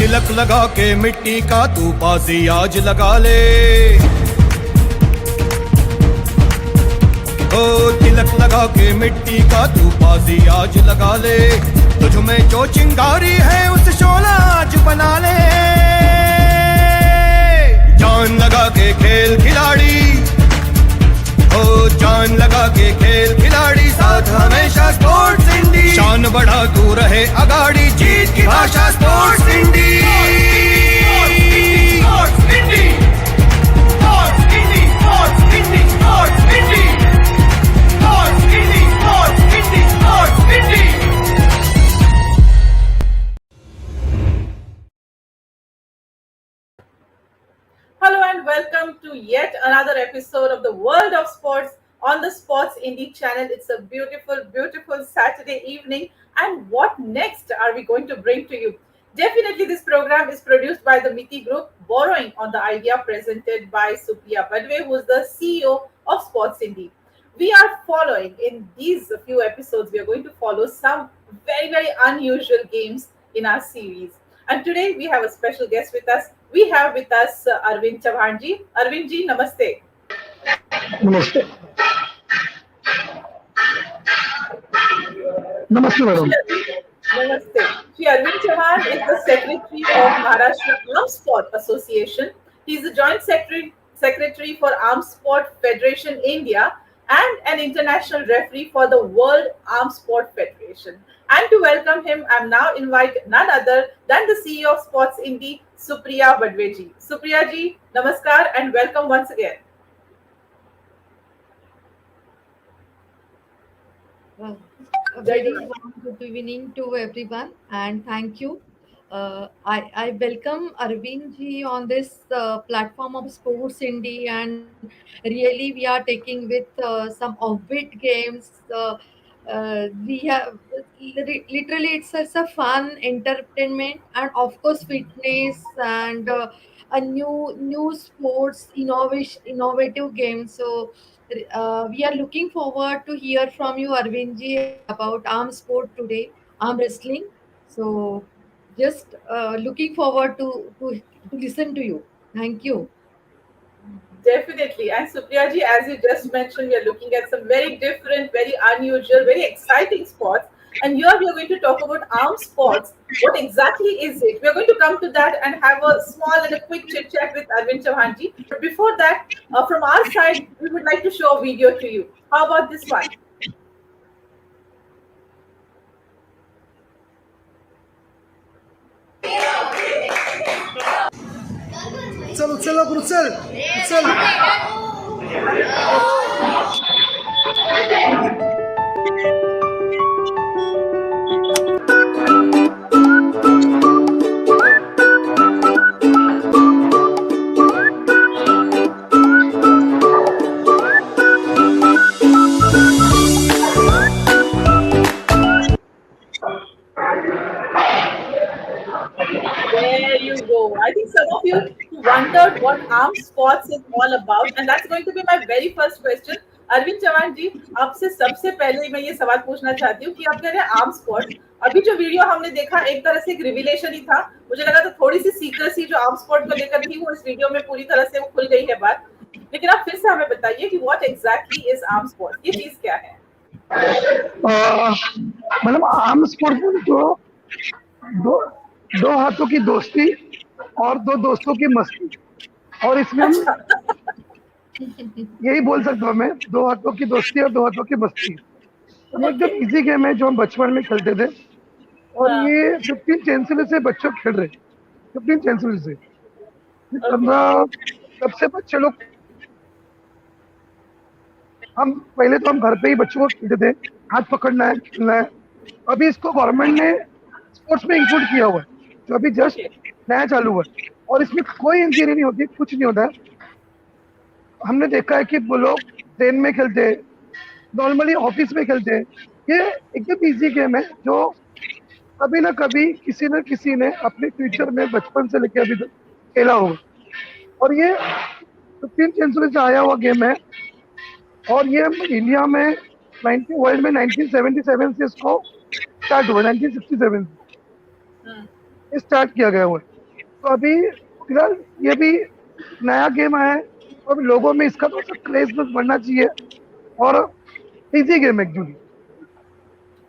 तिलक लगा के मिट्टी का तू बाजी आज लगा ले, ओ तिलक लगा के मिट्टी का तू बाजी आज लगा ले। तुझ में जो चिंगारी है उस शोला आज बना ले। जान लगा के खेल खिलाड़ी, ओ जान लगा के खेल खिलाड़ी, साथ हमेशा स्पोर्ट्स इंडी। शान बढ़ा तू रहे अगाड़ी, जीत की भाषा Sports Indie. Sports Indie, Sports Indie, Sports Indie, Sports Indie, Sports Indie, Sports Indie, Sports Indie. Hello and welcome to yet another episode of the World of Sports on the Sports Indie channel. It's a beautiful, beautiful Saturday evening. And what next are we going to bring to you? Definitely, this program is produced by the Miti Group, borrowing on the idea presented by Supriya Badwe, who is the CEO of Sports Indie. We are following in these few episodes, we are going to follow some very, very unusual games in our series. And today we have a special guest with us. We have with us Arvind Chauhan ji. Arvind ji, namaste. नमस्ते नमस्ते madam. Namaste. Shri Arvind Chauhan is the secretary of Maharashtra Arm Sport Association. He is the joint secretary for Arm Sport Federation India and an international referee for the World Arm Sport Federation. And to welcome him, I am now invite none other than the CEO of Sports Indie, Supriya Badwe ji. Supriya ji, namaskar and welcome once again. A very warm good evening to everyone and thank you. I welcome Arvind ji on this platform of Sports Indie, and really we are taking with some offbeat games. We have literally it's such a fun entertainment and of course fitness and a new sports innovative game. So we are looking forward to hear from you, Arvind ji, about arm sport today, arm wrestling. So just looking forward to listen to you. Thank you. Definitely. And Supriya ji, as you just mentioned, we are looking at some very different, very unusual, very exciting sports. And here we are going to talk about arm sports. What exactly is it? We are going to come to that and have a small and a quick chit chat with Arvind Chauhan ji. But before that, from our side, we would like to show a video to you. How about this one? चल चल गुरु चल चल। There you go. I think some of you wondered what arm sports is all about, and that's going to be my very first question. Arvind Chauhan जी, आपसे सबसे पहले मैं ये सवाल पूछना चाहती हूँ कि आप कह रहे हैं आर्म स्पोर्ट। अभी जो वीडियो हमने देखा एक तरह से एक रिविलेशन ही था। मुझे लगा था थोड़ी सी सीक्रेसी जो आर्म स्पोर्ट को लेकर थी वो इस वीडियो में पूरी तरह से वो खुल गई है बात। लेकिन आप फिर से हमें बताइए कि what exactly is arm sport, ये चीज क्या है? मैडम आर्म स्पोर्ट तो दो हाथों की दोस्ती और दो दोस्तों की मस्ती, और इसमें यही बोल सकता हूँ मैं, दो हाथों की दोस्ती और दो हाथों की मस्ती। तो एकदम इजी गेम है जो हम बचपन में खेलते थे, और ये 15 जनवरी से बच्चों खेल रहे, 15 जनवरी से 15 तब से बच्चे लोग। हम पहले तो हम घर पे ही बच्चों को खेलते थे, हाथ पकड़ना है, खेलना है। अभी इसको गवर्नमेंट ने स्पोर्ट्स में इंक्लूड किया हुआ है, जो अभी जस्ट नया चालू हुआ है, और इसमें कोई इंजरी नहीं होती, कुछ नहीं होता है। हमने देखा है कि वो लोग ट्रेन में खेलते हैं, नॉर्मली ऑफिस में खेलते हैं। ये एकदम इजी गेम है जो कभी ना कभी किसी न किसी ने अपने फ्यूचर में बचपन से लेकर अभी तक खेला होगा, और ये 15 जनवरी से आया हुआ गेम है। और ये इंडिया में वर्ल्ड में 1977 से इसको स्टार्ट हुआ, 1967 से स्टार्ट किया गया हुआ है। तो अभी फिलहाल ये भी नया गेम आया है, तो अभी लोगों में इसका थोड़ा सा क्रेज बढ़ना चाहिए, और easy game actually.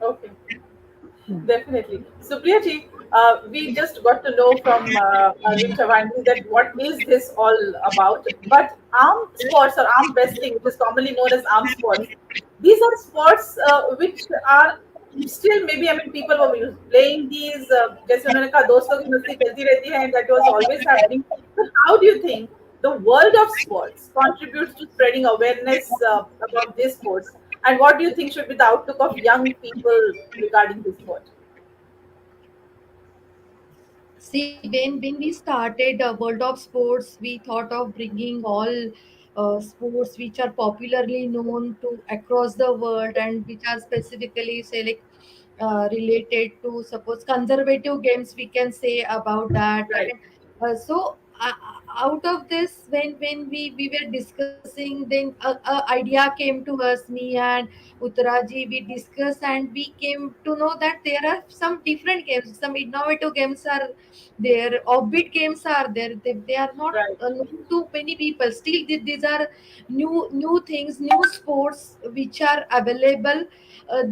Okay. Definitely. Supriya ji, we just got to know from Arvind Chavandi that what is this all about. But arm sports or arm wrestling, which is commonly known as arm sports, these are sports which are still maybe, I mean, people were playing these. जैसे उन्होंने कहा दोस्तों की मस्ती चलती रहती है, and that was always happening. But how do you think the world of sports contributes to spreading awareness about these sports? And what do you think should be the outlook of young people regarding this sport? See, when we started World of Sports, we thought of bringing all sports which are popularly known to across the world and which are specifically say like related to suppose conservative games. We can say about that. Right. And so out of this, when we were discussing, then a idea came to us. Me and Uttaraji, we discussed and we came to know that there are some different games. Some innovative games are there, offbeat games are there. They are not Right. known to many people. Still, these are new things, new sports which are available, uh,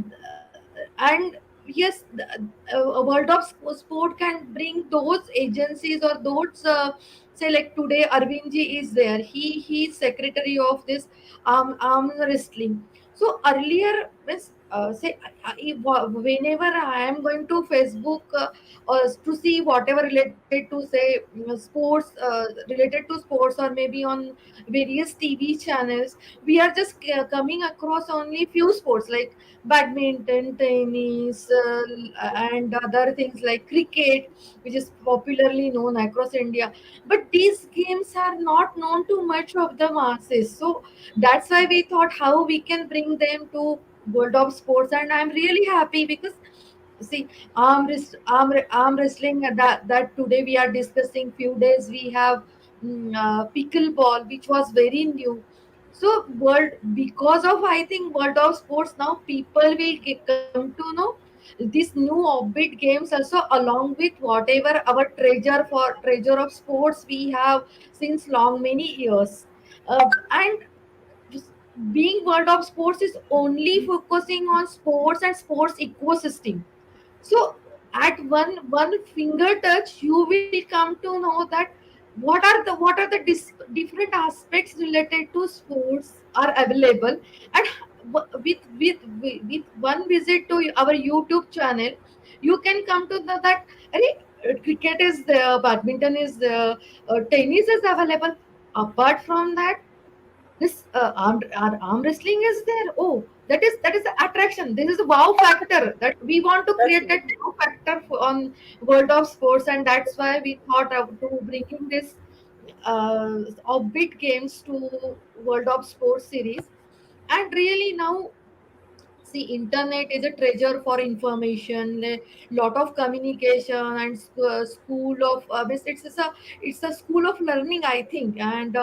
and yes, a world of sport can bring those agencies or those. Say like today Arvindji is there, he's secretary of this arm wrestling. So earlier say whenever I am going to Facebook to see whatever related to say sports related to sports or maybe on various TV channels, we are just coming across only few sports like badminton, tennis, and other things like cricket, which is popularly known across India. But these games are not known to much of the masses. So that's why we thought how we can bring them to world of sports. And I'm really happy because see arm wrestling that today we are discussing. Few days we have pickleball, which was very new. So world, because of I think world of sports, now people will come to know these new offbeat games also, along with whatever our treasure of sports we have since long many years. And just being world of sports is only focusing on sports and sports ecosystem. So at one finger touch, you will come to know that what are the different aspects related to sports are available, and with one visit to our YouTube channel, you can come to that. Arey, cricket is there, badminton is there, tennis is available. Apart from that, this arm wrestling is there. Oh, that is the attraction. This is the wow factor that we want to create, that Definitely. wow factor on world of sports, and that's why we thought of to bringing this offbeat games to world of sports series. And really now, see, internet is a treasure for information, a lot of communication, and school of it's a school of learning, I think. And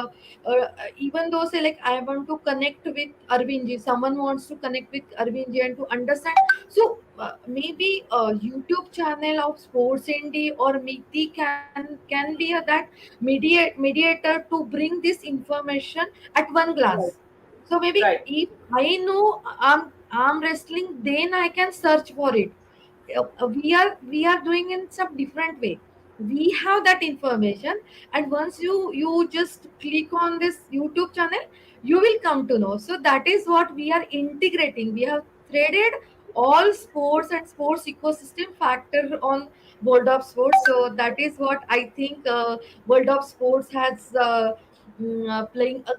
even though say like I want to connect with Arvindji, someone wants to connect with Arvindji and to understand. So maybe a YouTube channel of Sports Indie or Miti can be that mediator to bring this information at one Right. glance. So maybe Right. if I know arm wrestling, then I can search for it. We are doing in some different way. We have that information, and once you just click on this YouTube channel, you will come to know. So that is what we are integrating. We have threaded all sports and sports ecosystem factor on World of Sports. So that is what I think World of Sports has playing a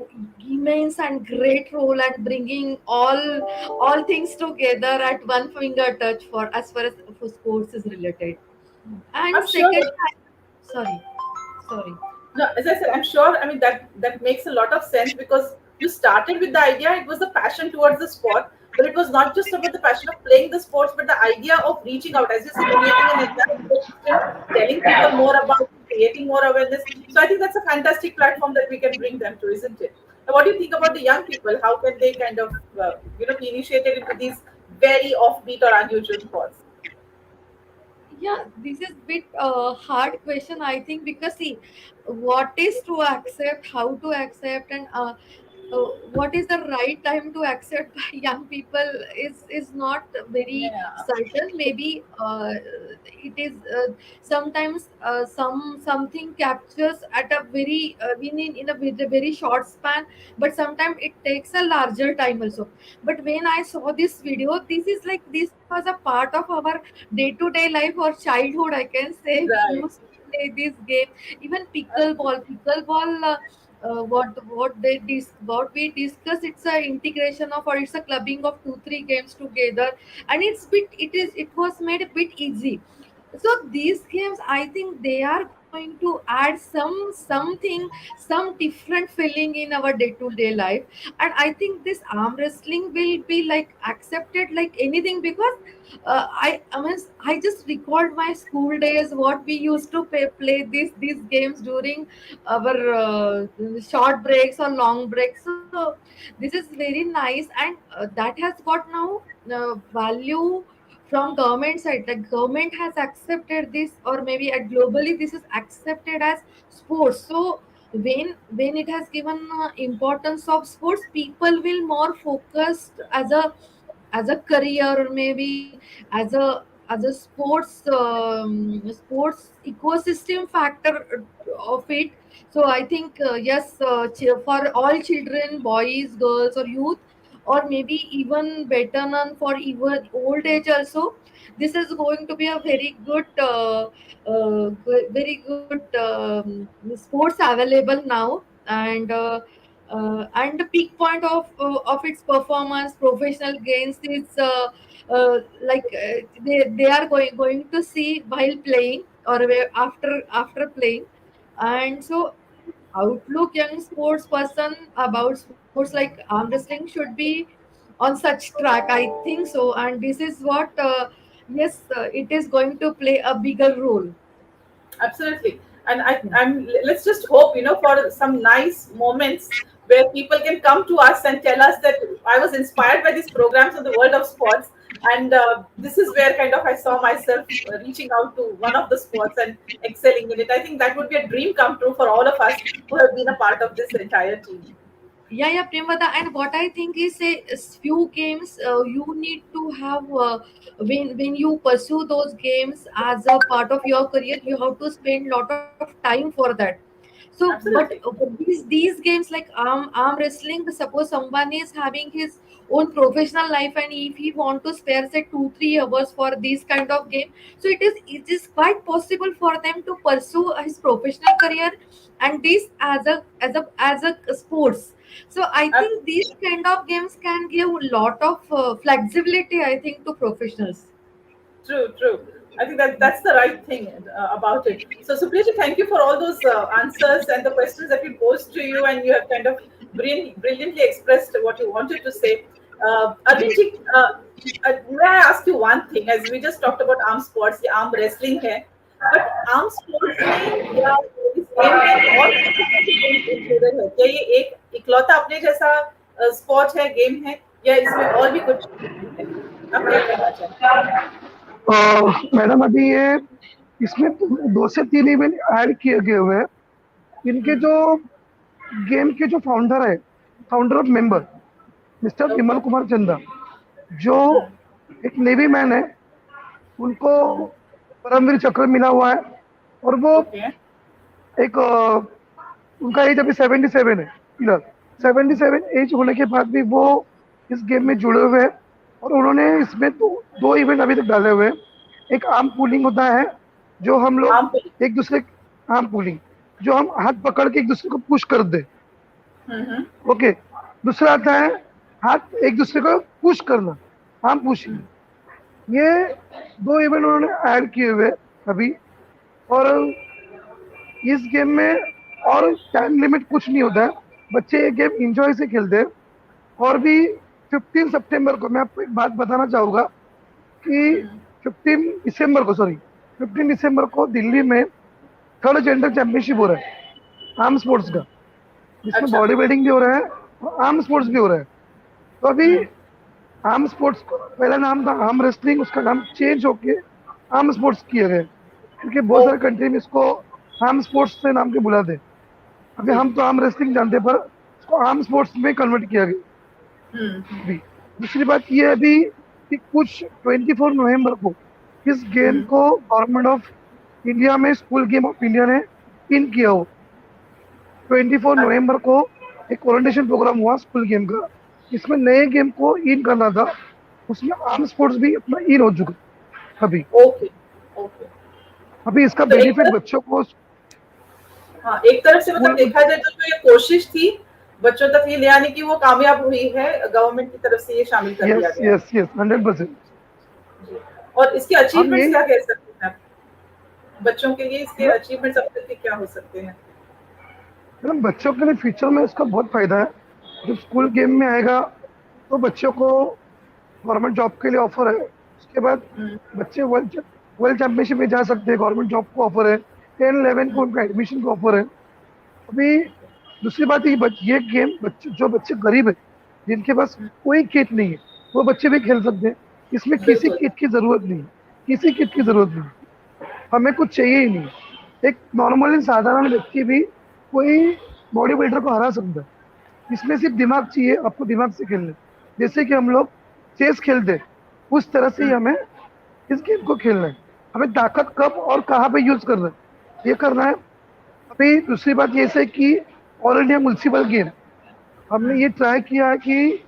immense and great role at bringing all things together at one finger touch for as far as for sports is related. And I'm sure. second, sorry, sorry. No, as I said, I'm sure. I mean, that makes a lot of sense because you started with the idea. It was the passion towards the sport, but it was not just about the passion of playing the sports, but the idea of reaching out, as you said, creating an entire ecosystem, telling people more about it, creating more awareness. So I think that's a fantastic platform that we can bring them to, isn't it? And what do you think about the young people? How can they kind of, be initiated into these very offbeat or unusual sports? Yeah, this is bit hard question, I think, because see, what is to accept, how to accept, and what is the right time to accept by young people is not very Yeah, certain. Maybe it is sometimes something captures at a very in a with a very short span, but sometimes it takes a larger time also. But when I saw this video, this is like this was a part of our day-to-day life or childhood, I can say. We right. used to play this game, even pickleball. What we discuss, it's a integration of, or it's a clubbing of two three games together, and it was made a bit easy. So these games, I think they are going to add something, some different feeling in our day-to-day life. And I think this arm wrestling will be like accepted like anything, because I mean, I just recalled my school days, what we used to play these games during our short breaks or long breaks. So this is very nice, and that has got now value from government side. The government has accepted this, or maybe at globally this is accepted as sports. So when it has given importance of sports, people will more focused as a career, or maybe as a sports ecosystem factor of it. So I think yes, for all children, boys, girls, or youth, or maybe even better known for even old age also, this is going to be a very good very good sports available now. And the peak point of its performance, professional gains is they are going to see while playing, or after playing. And so outlook young sports person about sports like arm wrestling should be on such track, I think so. And this is what yes, it is going to play a bigger role. Absolutely. And let's just hope, for some nice moments where people can come to us and tell us that I was inspired by these programs on the world of sports. And this is where kind of I saw myself reaching out to one of the sports and excelling in it. I think that would be a dream come true for all of us who have been a part of this entire team. Yeah, Premada. And what I think is, a few games you need to have when you pursue those games as a part of your career, you have to spend a lot of time for that. So, Absolutely. but these games like arm wrestling, suppose someone is having his own professional life, and if he want to spare say 2 3 hours for these kind of game, so it is quite possible for them to pursue his professional career, and this as a sports. So I think these kind of games can give a lot of flexibility, I think, to professionals. True, true. I think that's the right thing about it. So, Supriya, thank you for all those answers and the questions that we posed to you, and you have kind of brilliantly expressed what you wanted to say. Arvind, may I ask you one thing? As we just talked about arm sports, the arm wrestling है, but arm sports में या इस game में और games included है? क्या ये एक इकलौता अपने जैसा स्पोर्ट है, गेम है, या इसमें और भी कुछ है? आप क्या कहना चाहते हैं? मैडम अभी ये इसमें 2 से 3 इवेंट ऐड किए गए हुए हैं। इनके जो गेम के जो founder of member mister Vimal Kumar चंदा, जो एक नेवी मैन है, उनको परमवीर चक्र मिला हुआ है। और वो Okay. एक उनका एज अभी 77 है फिलहाल। 77 एज होने के बाद भी वो इस गेम में जुड़े हुए हैं। और उन्होंने इसमें 2 इवेंट अभी तक डाले हुए हैं। एक आर्म पुलिंग होता है, जो हम Arm लोग pulling. एक दूसरे आर्म पुलिंग, जो हम हाथ पकड़ के एक दूसरे को पुश कर दे। हम्म. ओके। दूसरा आता है हाथ एक दूसरे को पुश करना, आर्म पुशिंग। ये 2 इवेंट उन्होंने ऐड किए हुए हैं अभी। और इस गेम में और टाइम लिमिट कुछ नहीं होता है, बच्चे ये गेम इंजॉय से खेलते हैं। और भी 15 सितंबर को मैं आपको एक बात बताना चाहूँगा कि 15 दिसंबर को दिल्ली में 3rd जेंडर चैंपियनशिप हो रहा है आर्म स्पोर्ट्स का, जिसमें अच्छा. बॉडी बिल्डिंग भी हो रहा है और आर्म स्पोर्ट्स भी हो रहा है। तो अभी आर्म स्पोर्ट्स को पहला नाम था आर्म रेसलिंग, उसका नाम चेंज होके आर्म स्पोर्ट्स किए गए, क्योंकि बहुत सारे कंट्री में इसको आर्म स्पोर्ट्स से नाम के बुलाते हैं। अभी हम तो आर्म रेसलिंग जानते हैं, पर इसको आर्म स्पोर्ट्स में कन्वर्ट किया गया हम्म अभी। दूसरी बात ये है अभी कि कुछ 24 नवंबर को इस गेम हम्म को गवर्नमेंट ऑफ इंडिया में स्कूल गेम ऑफ इंडिया ने इन किया हो। 24 नवंबर को एक ओरिएंटेशन प्रोग्राम हुआ स्कूल गेम का, इसमें नए गेम को इन करना था, उसमें आर्म स्पोर्ट्स भी अपना इन हो चुका है अभी। Okay okay. अभी इसका तो एक बेनिफिट तरफ, बच्चों को हाँ, एक तरफ से मतलब स्कूल। देखा जाए तो जो ये कोशिश थी बच्चों तक ये ले आने की, वो कामयाब हुई है, गवर्नमेंट की तरफ से ये शामिल कर दिया यस गया यस यस 100%। जी। और इसके हम अचीवमेंट्स ये क्या कह सकते हैं आप? बच्चों के लिए इसके अचीवमेंट्स अब तक के क्या हो सकते हैं? मतलब बच्चों के लिए फ्यूचर में इसका बहुत फायदा है। जब स्कूल गेम में आएगा तो बच्चों को गवर्नमेंट जॉब के लिए ऑफर है। उसके बाद हम्म बच्चे वर्ल्ड वर्ल्ड चैंपियनशिप में जा सकते हैं, गवर्नमेंट जॉब को ऑफर है, 10-11 को उनका एडमिशन को ऑफर है अभी। दूसरी बात है कि ये गेम बच्चे जो बच्चे गरीब है, जिनके पास कोई किट नहीं है, वो बच्चे भी खेल सकते हैं। इसमें किसी बिल्कुल। किट की जरूरत नहीं है, किसी किट की जरूरत नहीं है। हमें कुछ चाहिए ही नहीं। एक नॉर्मली साधारण व्यक्ति भी कोई बॉडी बिल्डर को हरा सकता है। इसमें सिर्फ दिमाग चाहिए, आपको दिमाग से खेलना है। जैसे कि हम लोग चेस खेलते हैं, उस तरह से ही हमें इस गेम को खेलना है। हमें ताकत कब और कहाँ पे यूज करना है, ये करना है अभी। दूसरी बात ये है कि ऑल इंडिया म्यूनसिपल गेम हमने ये ट्राई किया है कि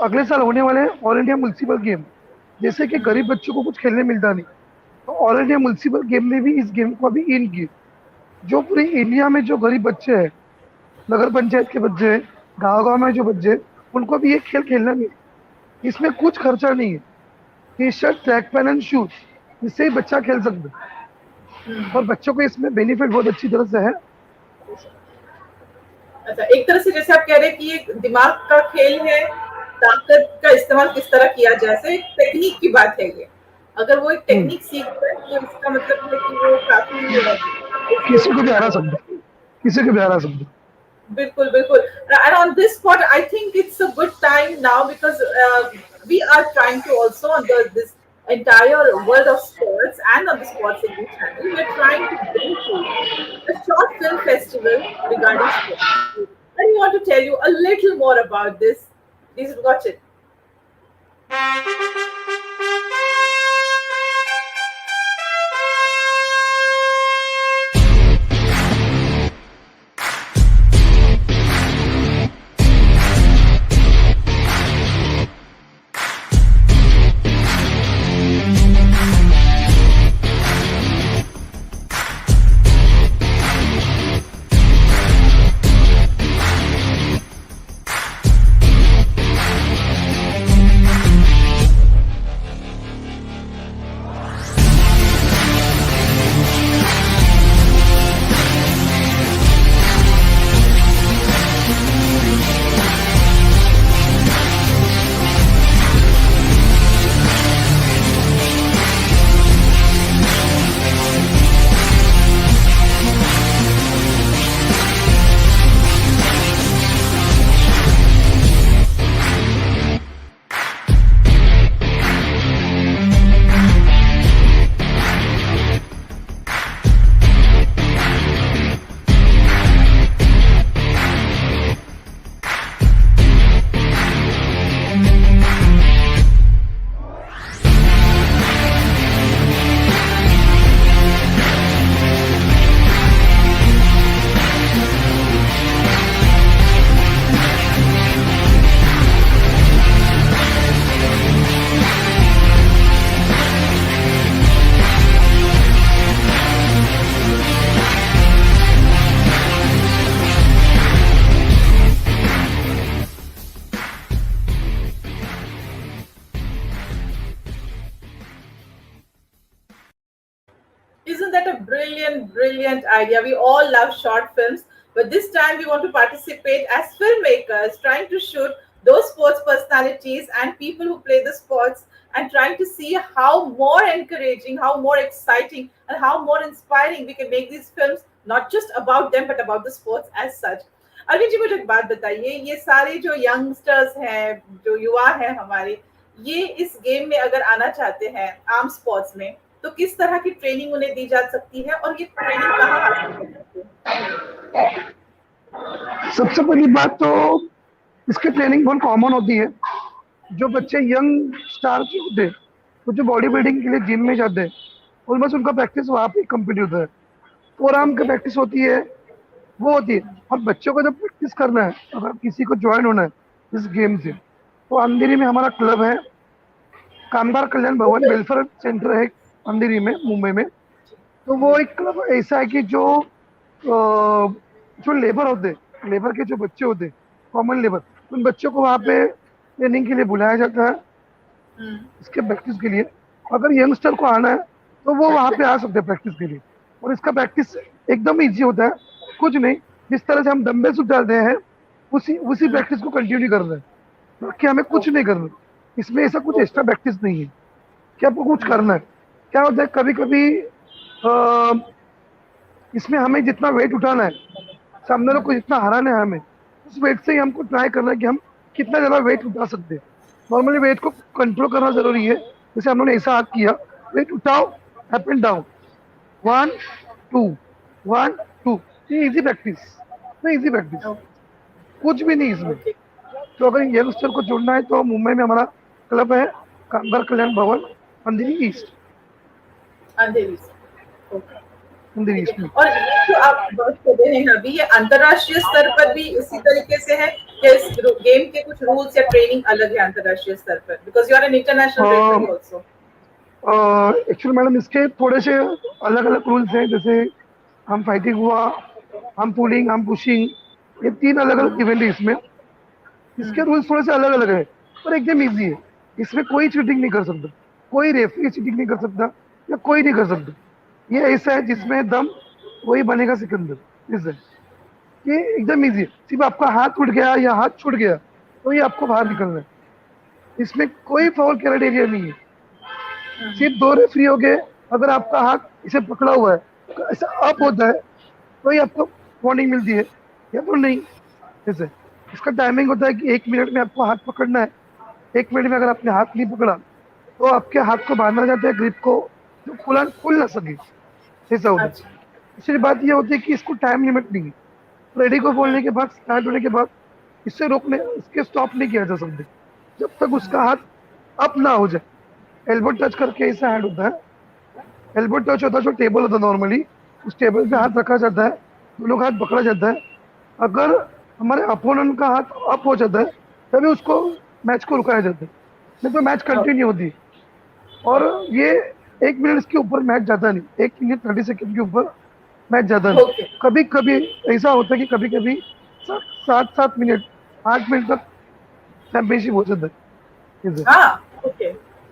अगले साल होने वाले ऑल इंडिया म्यूनसिपल गेम, जैसे कि गरीब बच्चों को कुछ खेलने मिलता नहीं, तो ऑल इंडिया म्यूनसिपल गेम ने भी इस गेम को अभी इन किया। जो पूरी इंडिया में जो गरीब बच्चे हैं, नगर पंचायत के बच्चे हैं, गाँव गाँव में जो बच्चे हैं, उनको भी ये खेल खेलना नहीं है। इसमें कुछ खर्चा नहीं है, T shirt, track pant and shoes, इससे ही बच्चा खेल सकता है। और बच्चों को इसमें बेनिफिट बहुत अच्छी तरह से है। अच्छा, एक तरह से जैसे आप कह रहे हैं कि ये दिमाग का खेल है, ताकत का इस्तेमाल किस तरह किया जाए, ऐसे एक टेक्निक की बात है ये। अगर वो एक टेक्निक सीख जाए तो इसका मतलब है कि वो काफी किसी को भी हरा सकता है, किसी को भी हरा सकता है। बिल्कुल बिल्कुल। And on this spot, I think it's a good time now because we are trying to also on this entire world of sports and on the Sports English channel, we're trying to bring to a short film festival regarding sports. And we want to tell you a little more about this. Please watch it. Isn't that a brilliant, brilliant idea? We all love short films, but this time we want to participate as filmmakers, trying to shoot those sports personalities and people who play the sports and trying to see how more encouraging, how more exciting, and how more inspiring we can make these films, not just about them, but about the sports as such. Arvind ji, मुझे एक बात बताइए, ये सारे जो youngsters हैं, जो युवा हैं हमारे, ये इस गेम में अगर आना चाहते हैं आर्म स्पोर्ट्स में, तो किस तरह की ट्रेनिंग उन्हें दी जा सकती है और ये ट्रेनिंग कहाँ हासिल कर सकते हैं? सबसे पहली बात तो इसकी ट्रेनिंग बहुत कॉमन होती है। जो बच्चे यंग स्टार के होते हैं, तो जो बॉडी बिल्डिंग के लिए जिम में जाते हैं, ऑलमोस्ट उनका प्रैक्टिस वहाँ पे कंप्लीट होता है। 4 आर्म की प्रैक्टिस होती है, वो होती है। अब बच्चों को जब प्रैक्टिस करना है, अगर किसी को ज्वाइन होना है इस गेम से, तो अंधेरी में हमारा क्लब है, कामगार कल्याण भवन वेलफेयर सेंटर है अंधेरी में, मुंबई में। तो वो एक क्लब ऐसा है कि जो लेबर होते हैं, लेबर के जो बच्चे होते हैं, कॉमन लेबर, उन बच्चों को वहाँ पे ट्रेनिंग के लिए बुलाया जाता है, इसके प्रैक्टिस के लिए। अगर यंगस्टर को आना है तो वो वहाँ पे आ सकते हैं प्रैक्टिस के लिए। और इसका प्रैक्टिस एकदम इजी होता है, कुछ नहीं, जिस तरह से हम डंबल्स उठाते हैं उसी प्रैक्टिस को कंटिन्यू कर रहे हैं, बाकी हमें कुछ नहीं करना। इसमें ऐसा कुछ एक्स्ट्रा प्रैक्टिस नहीं है कि आपको कुछ करना है। क्या होता है, कभी कभी इसमें हमें जितना वेट उठाना है, सामने वालों को जितना हराना है, हमें उस वेट से ही हमको ट्राई करना है कि हम कितना ज़्यादा वेट उठा सकते हैं। नॉर्मली वेट को कंट्रोल करना जरूरी है। जैसे हम लोगों ने ऐसा हाथ किया, वेट उठाओ, अप एंड डाउन, 1 2 1 2, ये इजी प्रैक्टिस, इजी प्रैक्टिस, कुछ भी नहीं इसमें। तो अगर यंगस्टर को जुड़ना है तो मुंबई में हमारा क्लब है, कामगार कल्याण भवन, अंधेरी ईस्ट, अंधेरी से। Okay. अंधेरी ईस्ट में। और ये जो आप बात कर रहे हैं अभी, ये अंतरराष्ट्रीय स्तर पर भी इसी तरीके से है या इस गेम के कुछ रूल्स या ट्रेनिंग अलग है अंतरराष्ट्रीय स्तर पर? Because you are an international referee also. Actually madam इसके थोड़े से अलग अलग रूल्स हैं। जैसे हम फाइटिंग हुआ, हम पुलिंग, हम पुशिंग, ये 3 अलग अलग इवेंट है इसमें। इसके रूल्स थोड़े से अलग अलग है, पर एकदम इजी है। इसमें कोई चीटिंग नहीं कर सकता, कोई रेफरी चीटिंग नहीं कर सकता, या कोई नहीं कर सकता। ये ऐसा है जिसमें दम वही बनेगा सिकंदर। इस ये एकदम इजी है। सिर्फ आपका हाथ टूट गया या हाथ छूट गया तो ये आपको बाहर निकलना है। इसमें कोई फाउल क्राइटेरिया नहीं है। सिर्फ 2 रेफरी हो गए, अगर आपका हाथ इसे पकड़ा हुआ है, ऐसा अप होता है, तो ही आपको वार्निंग मिलती है, या तो नहीं। जैसे इसका टाइमिंग होता है कि 1 मिनट में आपको हाथ पकड़ना है। 1 मिनट में अगर आपने हाथ नहीं पकड़ा तो आपके हाथ को बांधना जाता है, ग्रिप को, जो खुल ना सके, ऐसा होता है। दूसरी बात ये होती है कि इसको टाइम लिमिट नहीं है। रेडी को बोलने के बाद, स्टार्ट होने के बाद इससे रोकने, इसके स्टॉप नहीं किया जा सकते जब तक उसका हाथ अप ना हो जाए। एल्बो टच करके ऐसा हैंड होता है। एल्बो टच होता है जो टेबल होता है नॉर्मली, उस टेबल पे हाथ रखा जाता है, दोनों का हाथ पकड़ा जाता है। अगर हमारे अपोनेंट का हाथ अप हो जाता है तभी उसको, मैच को रुकाया जाता है, नहीं तो मैच कंटिन्यू होती है। और ये 1 मिनट के ऊपर मैच जाता नहीं, 1 मिनट 30 सेकंड के ऊपर मैच जाता नहीं। कभी कभी ऐसा होता है कि कभी कभी 7 मिनट 8 मिनट तक चैंपियनशिप हो जाता है।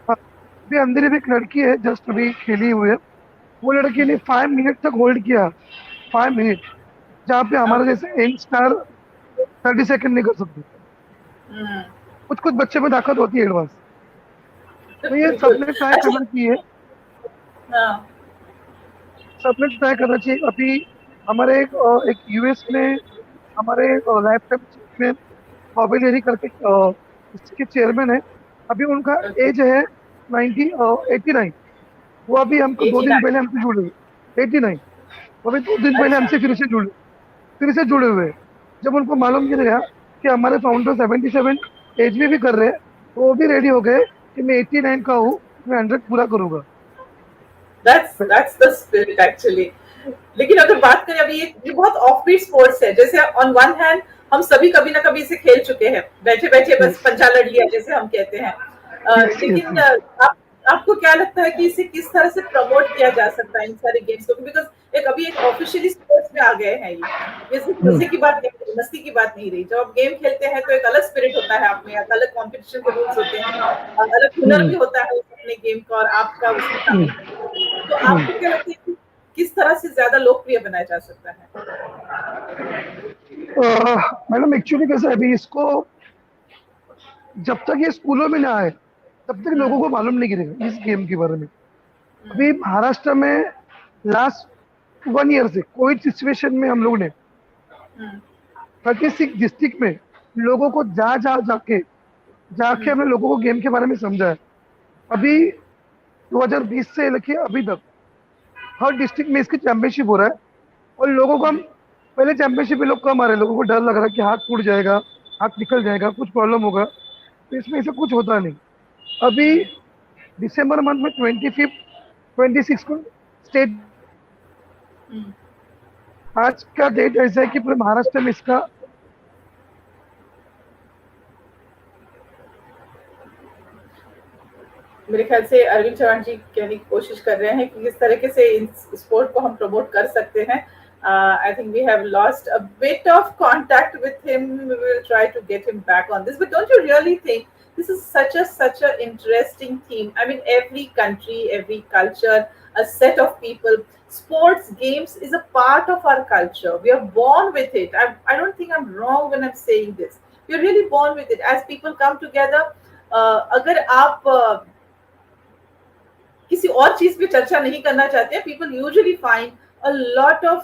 अभी अंधेरे में एक लड़की है, जस्ट अभी खेली हुई है, वो लड़की ने 5 मिनट तक होल्ड किया, 5 मिनट, जहाँ पे हमारे जैसे यंग स्टार 30 सेकंड नहीं कर सकते। कुछ कुछ बच्चे में ताकत होती है एडवांस। तो ये सबने ट्राई करना चाहिए, सबने ट्राई करना चाहिए। अभी हमारे एक यूएस में हमारे लाइफ टाइम में हॉबी करके इसके चेयरमैन है। अभी उनका एज है 89। वो अभी हमको 2 दिन पहले हमसे जुड़े हुए, 89, वो अभी 2 दिन पहले हमसे फिर से जुड़े हुए। जब उनको मालूम चल गया कि हमारे फाउंडर 77 एज में भी कर रहे हैं, तो वो भी रेडी हो गए कि मैं 89 का हूँ, मैं 100 पूरा करूंगा। That's the spirit actually. लेकिन अगर बात करें, अभी ये बहुत ऑफ बीट स्पोर्ट्स है। जैसे ऑन वन हैंड हम सभी कभी ना कभी इसे खेल चुके हैं, बैठे बैठे बस पंजा लड़ लिया जैसे हम कहते हैं। लेकिन आपको क्या लगता है कि इसे किस तरह से प्रमोट किया जा सकता है इन सारे गेम्स को? बिकॉज अभी एक ऑफिशियली स्पोर्ट्स में आ गए हैं ये सिर्फ मजे की बात नहीं, मस्ती की बात नहीं रही। जब आप गेम खेलते हैं तो एक अलग स्पिरिट होता है आप में, एक अलग कॉम्पिटिशन के रूल्स होते हैं, अलग हुनर भी होता है अपने गेम का और आपका उसमें। तो आपको क्या लगता है कि किस तरह से ज्यादा लोकप्रिय बनाया जा सकता है? मैडम एक्चुअली कैसा है, अभी इसको जब तक ये स्कूलों में ना आए तब तक लोगों को मालूम नहीं गिरेगा इस गेम के बारे में। अभी महाराष्ट्र में लास्ट 1 ईयर से कोविड सिचुएशन में हम लोग ने 36 डिस्ट्रिक्ट में लोगों को जाके हमने लोगों को गेम के बारे में समझा है। अभी 2020 से लेके अभी तक हर डिस्ट्रिक्ट में इसकी चैंपियनशिप हो रहा है। और लोगों को हम पहले चैंपियनशिप में लोग कम आ रहे हैं, लोगों को डर लग रहा है कि हाथ टूट जाएगा, हाथ निकल जाएगा, कुछ प्रॉब्लम होगा। तो इसमें ऐसा कुछ होता नहीं। अभी दिसंबर मंथ में 25 26 को स्टेट, आज का डेट ऐसा है कि पूरे महाराष्ट्र में इसका मेरे ख्याल से अरविंद चौहान जी कहने की कोशिश कर रहे हैं कि किस तरीके से इन स्पोर्ट को हम प्रमोट कर सकते हैं। I think we have lost a bit of contact with him, we will try to get him back on this, but don't you really think this is such a interesting theme? I mean, every country, every culture, a set of people, sports games is a part of our culture. We are born with it. I don't think I'm wrong when I'm saying this. We are really born with it. As people come together, अगर आप किसी और चीज पे चर्चा नहीं करना चाहते हैं, people usually find a lot of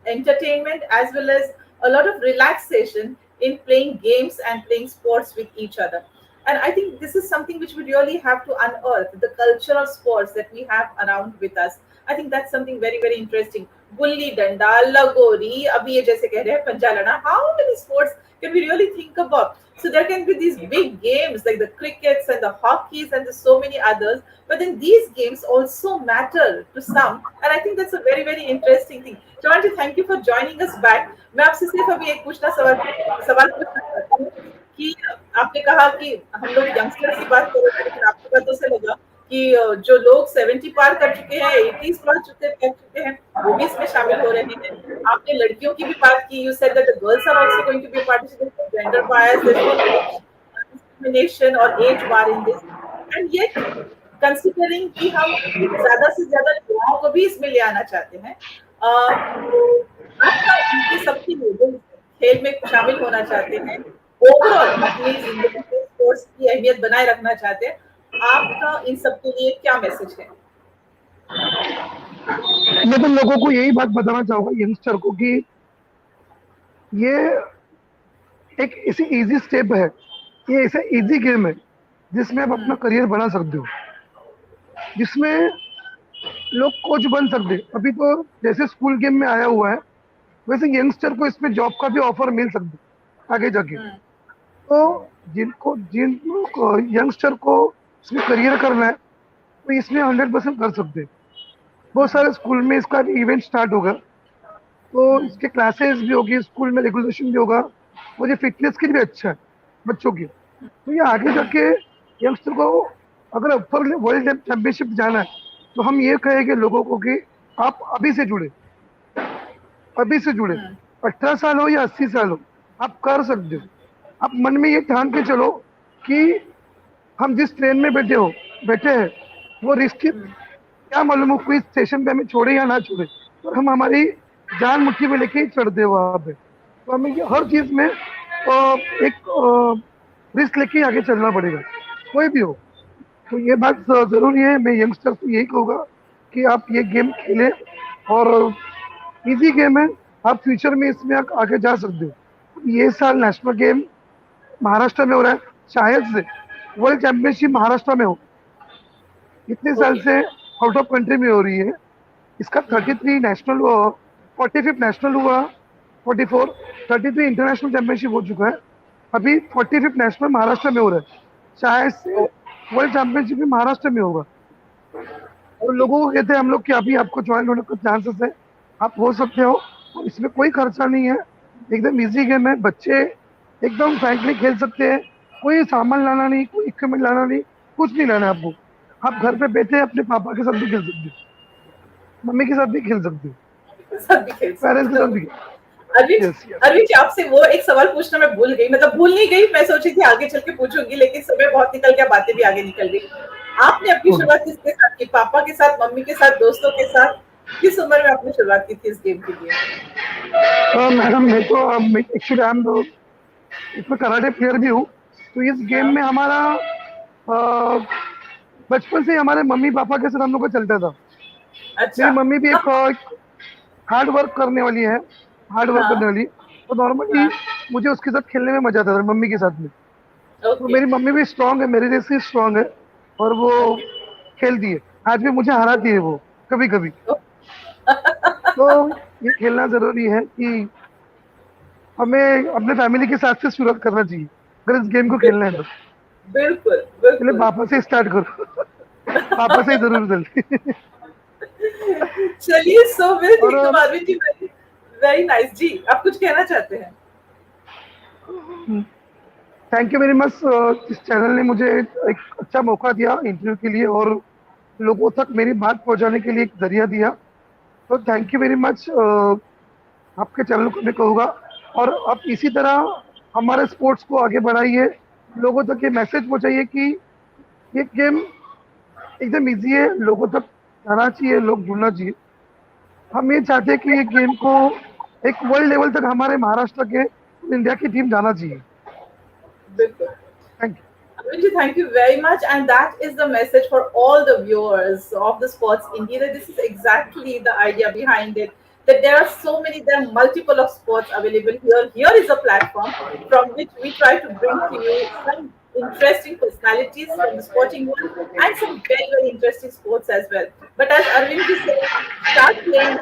entertainment as well as a lot of relaxation in playing games and playing sports with each other. And I think this is something which we really have to unearth, the culture of sports that we have around with us. I think that's something very, very interesting. Gulli danda, lagori, abhi ye jaise keh rahe hain पंजा लड़ना, how many sports can we really think about? So there can be these big games like the crickets and the hockeys and there's so many others, but then these games also matter to some, and I think that's a very, very interesting thing. Chauhan ji, thank you for joining us back. मैं आपसे सिर्फ अभी एक सवाल पूछना चाहती हूँ कि आपने कहा कि हम लोग यंगस्टर्स की बात कर रहे हैं, लेकिन आपकी बातों से लगा कि जो लोग 70 पार कर चुके हैं, 80s पार कर चुके हैं, वो भी इसमें शामिल हो रहे हैं। आपने लड़कियों की भी बात की, you said that the girls are also going to be participating, gender bias, there is discrimination और age bar in this, and yet considering कि हम ज्यादा से ज्यादा युवाओं को भी इसमें ले आना चाहते हैं, आपका इनके सबके लोग खेल में शामिल होना चाहते हैं, ओवरऑल अपनी जिंदगी में स्पोर्ट्स की अहमियत बनाए रखना चाहते हैं, आपका इन सबके लिए क्या मैसेज है? मैं तो लोगों को यही बात बताना चाहूंगा, यंगस्टर को, कि ये एक ऐसी इजी स्टेप है, ये ऐसा इजी गेम है जिसमें आप अपना करियर बना सकते हो, जिसमें लोग कोच बन सकते हैं। अभी तो जैसे स्कूल गेम में आया हुआ है, वैसे यंगस्टर को इसमें जॉब का भी ऑफर मिल सकता है आगे जाके। तो जिन यंगस्टर को इसमें करियर करना है, तो इसमें 100% कर सकते हैं। बहुत सारे स्कूल में इसका इवेंट स्टार्ट होगा, तो इसके क्लासेस भी होगी, स्कूल में रेगुलेशन भी होगा, और ये फिटनेस के लिए भी अच्छा है बच्चों की। तो ये आगे जाके यंगस्टर को अगर अपर वर्ल्ड चैंपियनशिप जाना है, तो हम ये कहेंगे लोगों को कि आप अभी से जुड़े, 18 साल हो या 80 साल हो, आप कर सकते हो। आप मन में ये ठान के चलो कि हम जिस ट्रेन में बैठे हैं, वो रिस्क क्या मालूम हो कोई स्टेशन पे हमें छोड़े या ना छोड़े, और हम हमारी जान मुट्ठी में लेके ही चढ़ते हो वहाँ पे। तो हमें ये हर चीज में एक रिस्क लेके आगे चलना पड़ेगा, कोई भी हो। तो ये बात जरूरी है। मैं यंगस्टर को यही कहूँगा कि आप ये गेम खेलें, और इजी गेम है, आप फ्यूचर में इसमें आगे जा सकते हो। ये साल नेशनल गेम महाराष्ट्र में हो रहा है, शायद से वर्ल्ड चैंपियनशिप महाराष्ट्र में हो, इतने साल से आउट ऑफ कंट्री में हो रही है। इसका 33 नेशनल 45 नेशनल हुआ, 33 इंटरनेशनल चैंपियनशिप हो चुका है, अभी 45 नेशनल महाराष्ट्र में हो रहा है, शायद से वर्ल्ड चैंपियनशिप भी महाराष्ट्र में होगा। और लोगों को कहते हैं हम लोग कि अभी आपको ज्वाइन होने का चांसेस है, आप हो सकते हो, और इसमें कोई खर्चा नहीं है, एकदम इजी गेम है, बच्चे एकदम फ्रैंकली खेल सकते हैं, कोई सामान लाना नहीं, कोई इक्विपमेंट लाना नहीं, कुछ नहीं लाना है आपको। आप घर पे बैठे अपने पापा के साथ भी खेल सकते हो, मम्मी के साथ भी खेल सकते हो, पेरेंट्स के साथ भी। अरविंद जी, आपसे वो एक सवाल पूछना मैं भूल गई, मतलब भूल नहीं गई, मैं सोची थी आगे चल के पूछूंगी, लेकिन समय बहुत निकल गया, बातें भी आगे निकल गई। आपने अपनी शुरुआत किसके साथ की? पापा के साथ, मम्मी के साथ, दोस्तों के साथ? किस उम्र में आपने शुरुआत की थी इस गेम के लिए? मैडम मैं तो एक्चुअली इसमें कराटे प्लेयर भी हूँ, तो इस गेम में हमारा बचपन से हमारे मम्मी पापा के साथ हम लोग का चलता था। अच्छा। मेरी मम्मी भी एक हार्ड वर्क करने वाली है, करने वाली, तो नॉर्मली मुझे उसके साथ खेलने में मजा आता था, मम्मी के साथ में। तो मेरी मम्मी भी स्ट्रांग है, मेरे जैसी स्ट्रांग है, और वो खेलती है, आज भी मुझे हराती है वो कभी कभी। तो ये खेलना जरूरी है कि हमें अपने फैमिली के साथ से शुरुआत करना चाहिए अगर इस गेम को खेलना है तो। बिल्कुल पहले बिल्कुल। पापा से स्टार्ट करो। पापा से ही जरूर जल्दी। चलिए, सो विल और take Arvind ji, very very nice जी, आप कुछ कहना चाहते हैं? Thank you very much. इस चैनल ने मुझे एक अच्छा मौका दिया इंटरव्यू के लिए और लोगों तक मेरी बात पहुंचाने के लिए एक जरिया दिया। तो थैंक यू वेरी मच आपके चैनल को मैं कहूँगा। और आप इसी तरह हमारे स्पोर्ट्स को आगे बढ़ाइए, लोगों तक ये मैसेज पहुंचाइए कि ये गेम एकदम इजी है, लोगों तक जाना चाहिए, लोग जुड़ना चाहिए। हम ये चाहते हैं कि ये गेम को एक वर्ल्ड लेवल तक हमारे महाराष्ट्र के इंडिया की टीम जाना चाहिए। बिल्कुल। Thank you. Vinci, thank you very much. And that is the message for all the viewers of the Sports India. That this is exactly the idea behind it. That there are so many, there are multiple of sports available here. Here is a platform from which we try to bring to you some interesting personalities from the sporting world and some very, very interesting sports as well. But as Arvind ji said, start playing,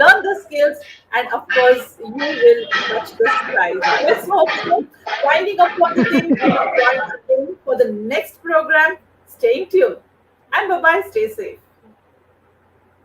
learn the skills, and of course, you will touch the skies. Let's hope so. Winding up for the day, we will join again for the next program. Stay tuned. And bye bye, stay safe.